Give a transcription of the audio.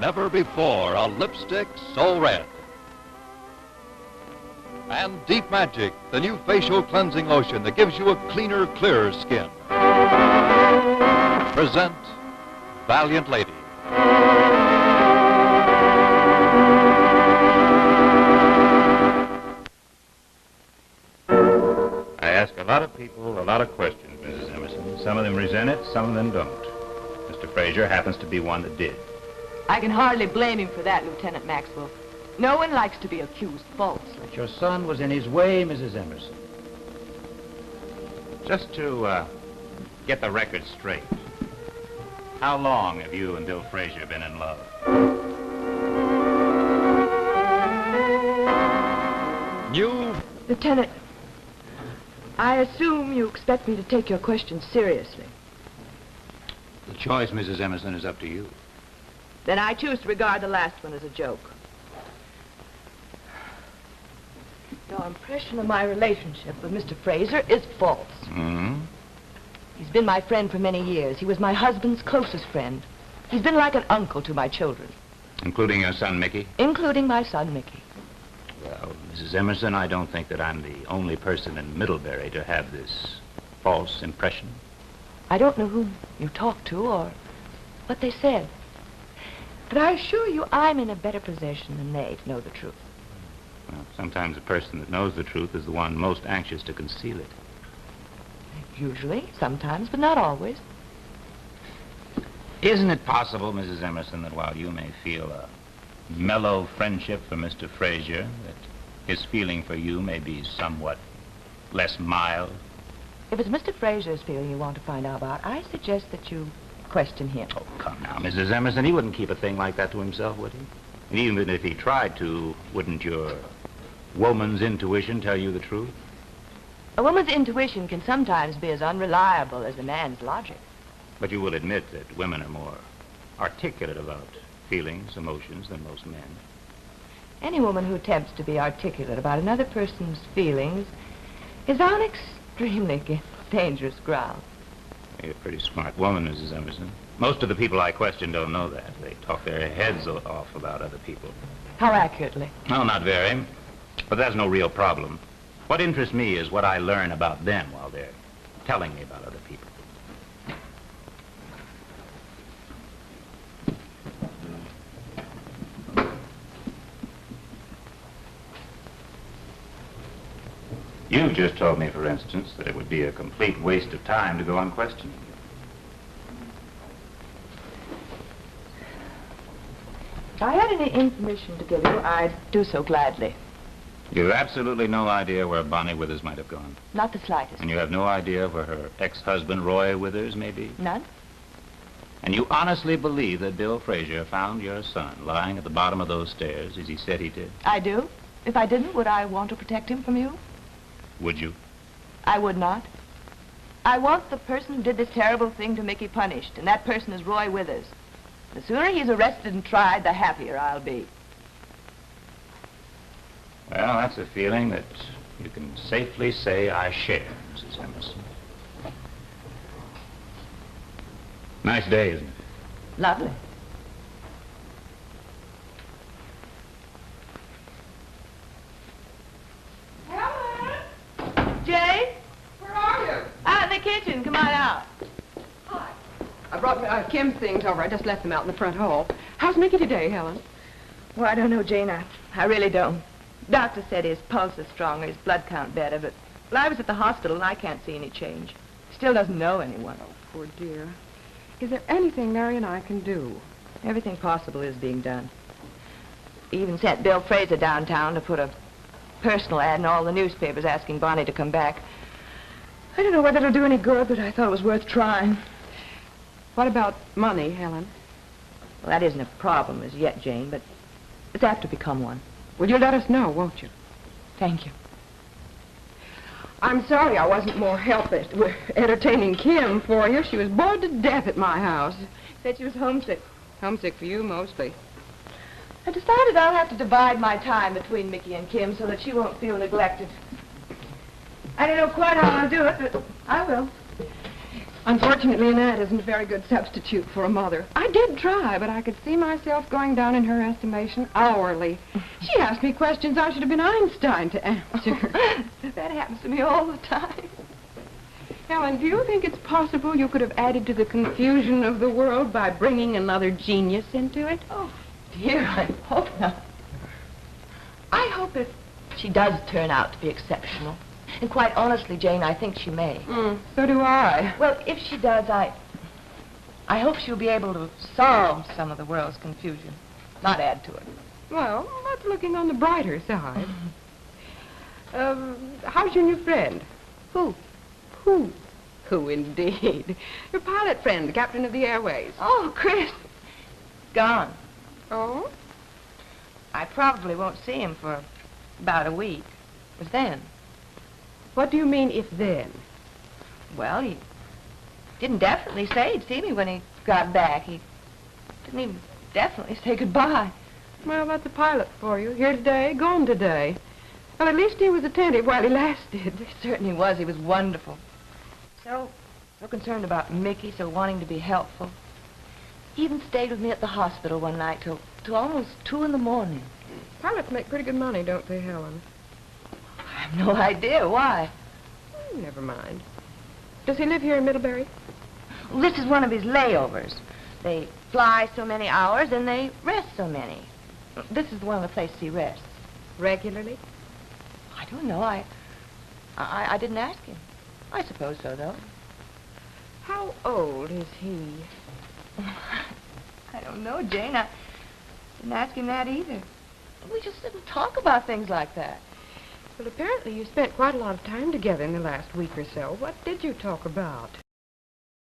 Never before a lipstick so red. And Deep Magic, the new facial cleansing lotion that gives you a cleaner, clearer skin. Present Valiant Lady. I ask a lot of people a lot of questions, Mrs. Emerson. Some of them resent it, some of them don't. Mr. Frazier happens to be one that did. I can hardly blame him for that, Lieutenant Maxwell. No one likes to be accused falsely. But your son was in his way, Mrs. Emerson. Just to get the record straight, how long have you and Bill Frazier been in love? New. Lieutenant, I assume you expect me to take your question seriously. The choice, Mrs. Emerson, is up to you. Then I choose to regard the last one as a joke. Your impression of my relationship with Mr. Frazier is false. Mm-hmm. He's been my friend for many years. He was my husband's closest friend. He's been like an uncle to my children. Including your son, Mickey? Including my son, Mickey. Well, Mrs. Emerson, I don't think that I'm the only person in Middlebury to have this false impression. I don't know whom you talked to or what they said. But I assure you I'm in a better position than they to know the truth. Well, sometimes the person that knows the truth is the one most anxious to conceal it. Usually, sometimes, but not always. Isn't it possible, Mrs. Emerson, that while you may feel a mellow friendship for Mr. Frazier, that his feeling for you may be somewhat less mild? If it's Mr. Frazier's feeling you want to find out about, I suggest that you question him. Oh, come now, Mrs. Emerson. He wouldn't keep a thing like that to himself, would he? And even if he tried to, wouldn't your woman's intuition tell you the truth? A woman's intuition can sometimes be as unreliable as a man's logic. But you will admit that women are more articulate about feelings, emotions than most men. Any woman who attempts to be articulate about another person's feelings is on extremely dangerous ground. You're a pretty smart woman, Mrs. Emerson. Most of the people I question don't know that. They talk their heads off about other people. How accurately? No, not very. But that's no real problem. What interests me is what I learn about them while they're telling me about other people. You just told me, for instance, that it would be a complete waste of time to go on questioning you. If I had any information to give you, I'd do so gladly. You have absolutely no idea where Bonnie Withers might have gone. Not the slightest. And you have no idea where her ex-husband, Roy Withers, may be? None. And you honestly believe that Bill Frazier found your son lying at the bottom of those stairs, as he said he did? I do. If I didn't, would I want to protect him from you? Would you? I would not. I want the person who did this terrible thing to Mickey punished, and that person is Roy Withers. The sooner he's arrested and tried, the happier I'll be. Well, that's a feeling that you can safely say I share, Mrs. Emerson. Nice day, isn't it? Lovely. Jay? Where are you? Out in the kitchen. Come on out. Hi. I brought Kim's things over. I just left them out in the front hall. How's Mickey today, Helen? Well, I don't know, Jane. I really don't. Doctor said his pulse is stronger, his blood count better, but well, I was at the hospital and I can't see any change. Still doesn't know anyone. Oh, poor dear. Is there anything Mary and I can do? Everything possible is being done. He even sent Bill Frazier downtown to put a personal ad in all the newspapers asking Bonnie to come back. I don't know whether it'll do any good, but I thought it was worth trying. What about money, Helen? Well, that isn't a problem as yet, Jane, but it's apt to become one. Will you let us know, won't you? Thank you. I'm sorry I wasn't more help at entertaining Kim for you. She was bored to death at my house. Said she was homesick. Homesick for you, mostly. I decided I'll have to divide my time between Mickey and Kim so that she won't feel neglected. I don't know quite how I'll do it, but I will. Unfortunately, Annette isn't a very good substitute for a mother. I did try, but I could see myself going down in her estimation hourly. She asked me questions I should have been Einstein to answer. That happens to me all the time. Helen, do you think it's possible you could have added to the confusion of the world by bringing another genius into it? Oh, dear, I hope not. I hope if she does turn out to be exceptional. And quite honestly, Jane, I think she may. So do I. Well, if she does, I hope she'll be able to solve some of the world's confusion, not add to it. Well, that's looking on the brighter side. How's your new friend? Who? Who, indeed? Your pilot friend, the captain of the airways. Oh, Chris. Gone. Oh? I probably won't see him for about a week. But then, What do you mean, if then? well, he didn't definitely say he'd see me when he got back. He didn't even definitely say goodbye. Well, that's a pilot for you. Here today, gone today. Well, at least he was attentive while he lasted. He certainly was. He was wonderful. So concerned about Mickey, so wanting to be helpful. He even stayed with me at the hospital one night till almost 2 in the morning. Pilots make pretty good money, don't they, Helen? I have no idea why. Never mind. Does he live here in Middlebury? Well, this is one of his layovers. They fly so many hours and they rest so many. This is one of the places he rests. Regularly? I don't know. I didn't ask him. I suppose so, though. How old is he? I don't know, Jane. I didn't ask him that either. We just didn't talk about things like that. Well, apparently you spent quite a lot of time together in the last week or so. What did you talk about?